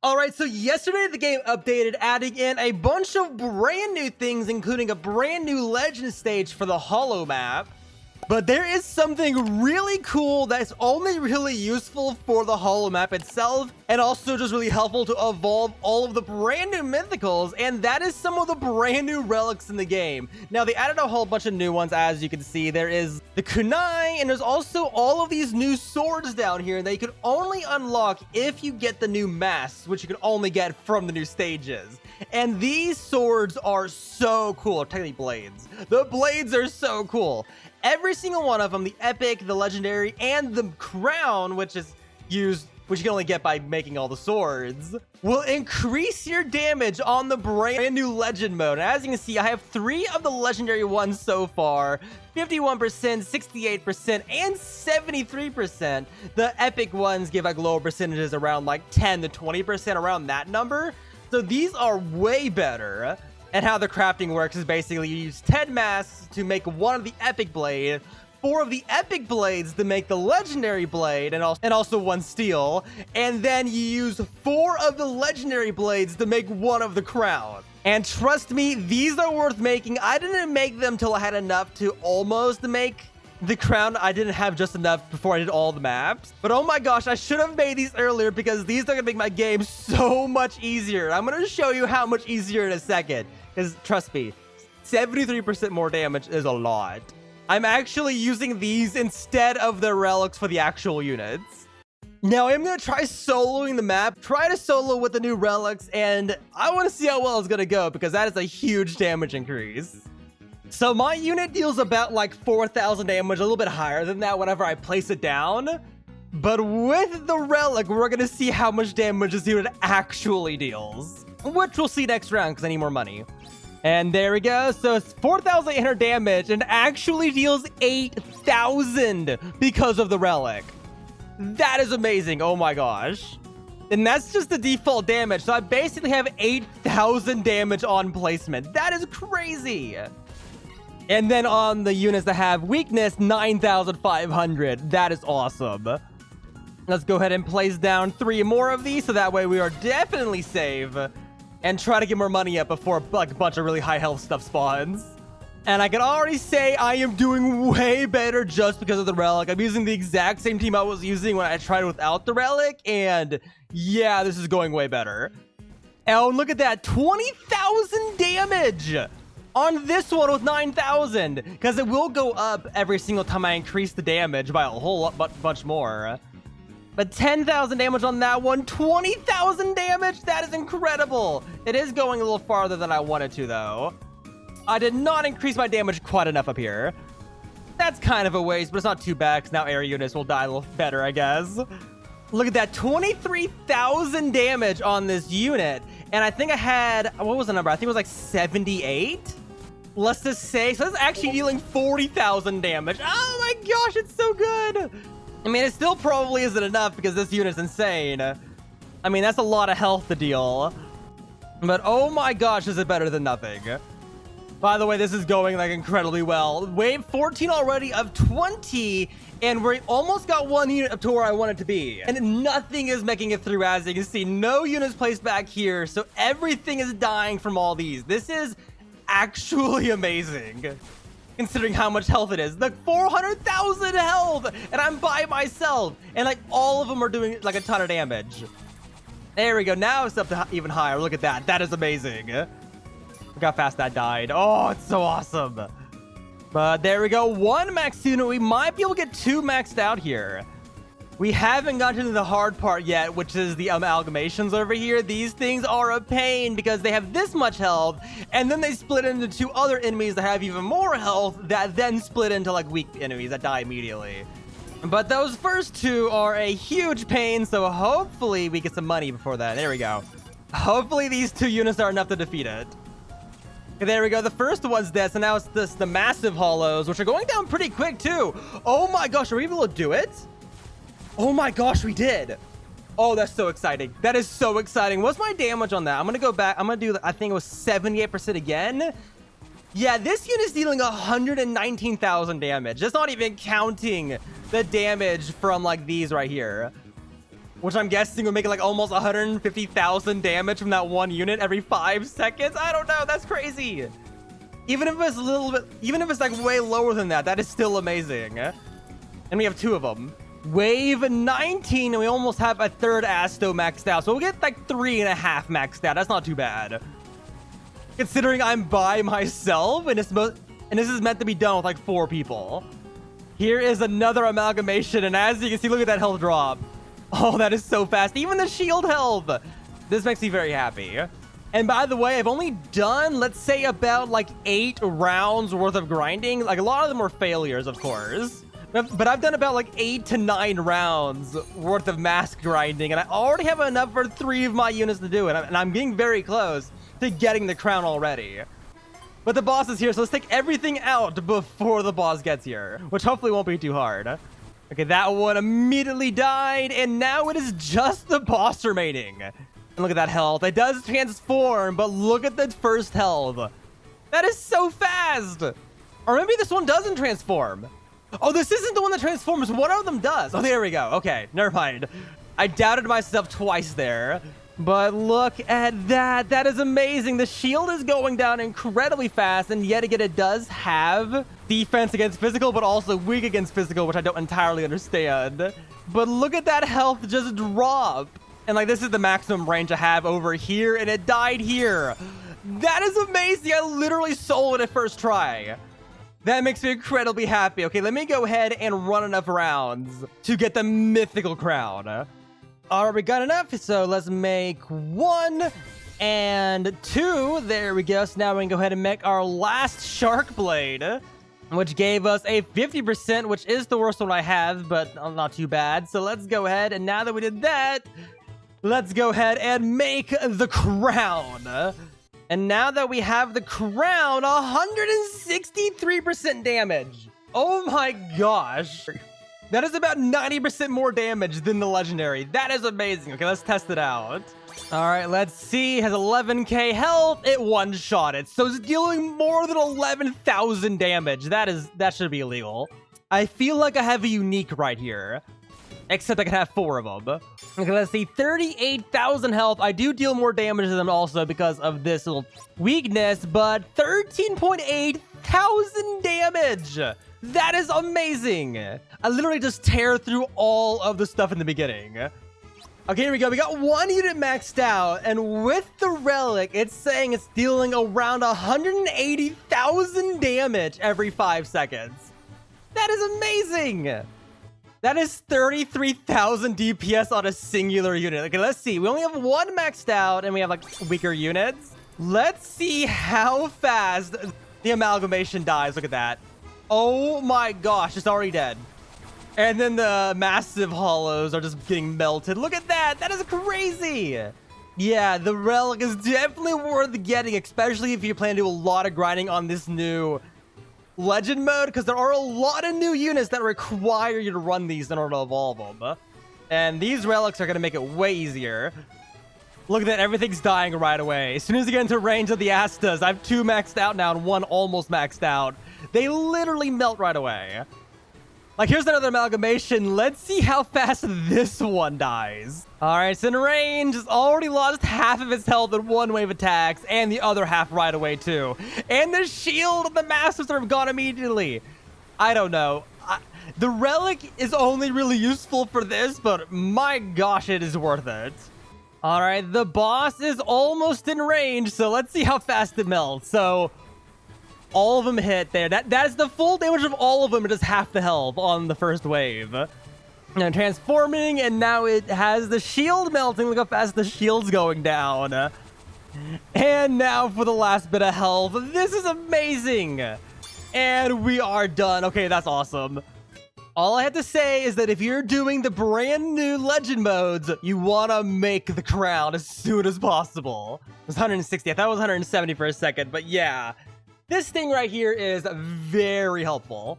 Alright, so yesterday the game updated, adding in a bunch of brand new things, including a brand new legend stage for the Hollow map. But there is something really cool that's only really useful for the Hollow map itself, and also just really helpful to evolve all of the brand new mythicals, and that is some of the brand new relics in the game. Now, they added a whole bunch of new ones, as you can see. There is the kunai, and there's also all of these new swords down here that you can only unlock if you get the new masks, which you can only get from the new stages. And these swords are so cool. Technically blades. The blades are so cool. Every single one of them, the epic, the legendary, and the crown, which is used, which you can only get by making all the swords, will increase your damage on the brand new legend mode. And as you can see, I have 3 of the legendary ones so far. 51%, 68%, and 73%. The epic ones give like lower percentages around like 10 to 20%, around that number. So these are way better. And how the crafting works is basically you use 10 masks to make one of the epic blade, 4 of the epic blades to make the legendary blade, and also 1 steel. And then you use 4 of the legendary blades to make 1 of the crown. And trust me, these are worth making. I didn't make them till I had enough to almost make the crown. I didn't have just enough before I did all the maps. But oh my gosh, I should have made these earlier because these are going to make my game so much easier. I'm going to show you how much easier in a second. Because trust me, 73% more damage is a lot. I'm actually using these instead of the relics for the actual units. Now I'm going to try soloing the map, try to solo with the new relics, and I want to see how well it's going to go because that is a huge damage increase. So my unit deals about like 4,000 damage, a little bit higher than that whenever I place it down. But with the relic, we're going to see how much damage this unit actually deals, which we'll see next round because I need more money. And there we go. So it's 4,800 damage and actually deals 8,000 because of the relic. That is amazing. Oh my gosh. And that's just the default damage. So I basically have 8,000 damage on placement. That is crazy. And then on the units that have weakness, 9,500. That is awesome. Let's go ahead and place down 3 more of these so that way we are definitely safe. And try to get more money up before like a bunch of really high health stuff spawns. And I can already say I am doing way better just because of the relic. I'm using the exact same team I was using when I tried without the relic. And yeah, this is going way better. Oh, and look at that. 20,000 damage on this one with 9,000. Because it will go up every single time I increase the damage by a whole bunch more. But 10,000 damage on that one, 20,000 damage. That is incredible. It is going a little farther than I wanted to, though. I did not increase my damage quite enough up here. That's kind of a waste, but it's not too bad, because now air units will die a little better, I guess. Look at that, 23,000 damage on this unit. And I think I had, what was the number? I think it was like 78? Let's just say, so that's actually dealing 40,000 damage. Oh my gosh, it's so good. I mean, it still probably isn't enough because this unit's insane. I mean, that's a lot of health to deal. But oh my gosh, is it better than nothing. By the way, this is going like incredibly well. Wave 14 already of 20, and we almost got 1 unit up to where I want it to be. And nothing is making it through, as you can see. No units placed back here, so everything is dying from all these. This is actually amazing, considering how much health it is. Like 400,000 health, and I'm by myself. And like all of them are doing like a ton of damage. There we go. Now it's up to even higher. Look at that. That is amazing. Look how fast that died. Oh, it's so awesome. But there we go. 1 max unit. We might be able to get 2 maxed out here. We haven't gotten to the hard part yet, which is the amalgamations over here. These things are a pain because they have this much health, and then they split into 2 other enemies that have even more health that then split into like weak enemies that die immediately. But those first 2 are a huge pain, so hopefully we get some money before that. There we go. Hopefully these 2 units are enough to defeat it. There we go. The first one's this, and now it's the massive hollows, which are going down pretty quick too. Oh my gosh, are we able to do it? Oh my gosh, we did. Oh, that's so exciting. That is so exciting. What's my damage on that? I'm going to go back. I'm going to do, I think it was 78% again. Yeah, this unit's dealing 119,000 damage. That's not even counting the damage from like these right here. which I'm guessing would make it like almost 150,000 damage from that one unit every 5 seconds. I don't know. That's crazy. Even if it's a little bit, even if it's like way lower than that, that is still amazing. And we have 2 of them. Wave 19, and we almost have a 3rd Asto maxed out. So we'll get like 3.5 maxed out. That's not too bad. Considering I'm by myself, and this is meant to be done with like 4 people. Here is another amalgamation, and as you can see, look at that health drop. Oh, that is so fast. Even the shield health. This makes me very happy. And by the way, I've only done, let's say, about like 8 rounds worth of grinding. Like a lot of them were failures, of course. But I've done about like 8 to 9 rounds worth of mask grinding, and I already have enough for 3 of my units to do it. And I'm getting very close to getting the crown already. But the boss is here, so let's take everything out before the boss gets here, which hopefully won't be too hard. Okay, that one immediately died, and now it is just the boss remaining. And look at that health. It does transform, but look at the first health. That is so fast. Or maybe this one doesn't transform. Oh, this isn't the one that transforms. One of them does. Oh, there we go. Okay, never mind. I doubted myself twice there. But look at that. That is amazing. The shield is going down incredibly fast. And yet again, it does have defense against physical, but also weak against physical, which I don't entirely understand. But look at that health just drop. And like, this is the maximum range I have over here. And it died here. That is amazing. I literally sold it at first try. That makes me incredibly happy. Okay, let me go ahead and run enough rounds to get the mythical crown. All right, we got enough, so let's make 1 and 2. There we go. So now we can go ahead and make our last shark blade, which gave us a 50%, which is the worst one I have, but not too bad. So let's go ahead, and now that we did that, let's go ahead and make the crown. And now that we have the crown, 163% damage. Oh my gosh. That is about 90% more damage than the legendary. That is amazing. Okay, let's test it out. All right, let's see. It has 11k health. It one-shot it. So it's dealing more than 11,000 damage. That should be illegal. I feel like I have a unique right here. Except I can have 4 of them. Okay, let's see. 38,000 health. I do deal more damage to them also because of this little weakness, but 13.8 thousand damage. That is amazing. I literally just tear through all of the stuff in the beginning. Okay, here we go. We got 1 unit maxed out, and with the relic, it's saying it's dealing around 180,000 damage every 5 seconds. That is amazing. That is 33,000 DPS on a singular unit. Okay, let's see. We only have 1 maxed out, and we have like weaker units. Let's see how fast the amalgamation dies. Look at that. Oh my gosh, it's already dead. And then the massive hollows are just getting melted. Look at that. That is crazy. Yeah, the relic is definitely worth getting, especially if you plan to do a lot of grinding on this new legend mode, because there are a lot of new units that require you to run these in order to evolve them. And these relics are going to make it way easier. Look at that. Everything's dying right away. As soon as you get into range of the Astas, I have 2 maxed out now and 1 almost maxed out. They literally melt right away. Like, here's another amalgamation. Let's see how fast this one dies. All right, it's in range. It's already lost half of its health in 1 wave attacks, and the other half right away, too. And the shield of the Masters are gone immediately. I don't know. The relic is only really useful for this, but my gosh, it is worth it. All right, the boss is almost in range, so let's see how fast it melts. So all of them hit there. That is the full damage of all of them. It is half the health on the first wave. Now transforming, and now it has the shield melting. Look how fast the shield's going down. And now for the last bit of health. This is amazing. And we are done. Okay, that's awesome. All I have to say is that if you're doing the brand new legend modes, you want to make the crown as soon as possible. It was 160. I thought it was 170 for a second, but yeah. This thing right here is very helpful.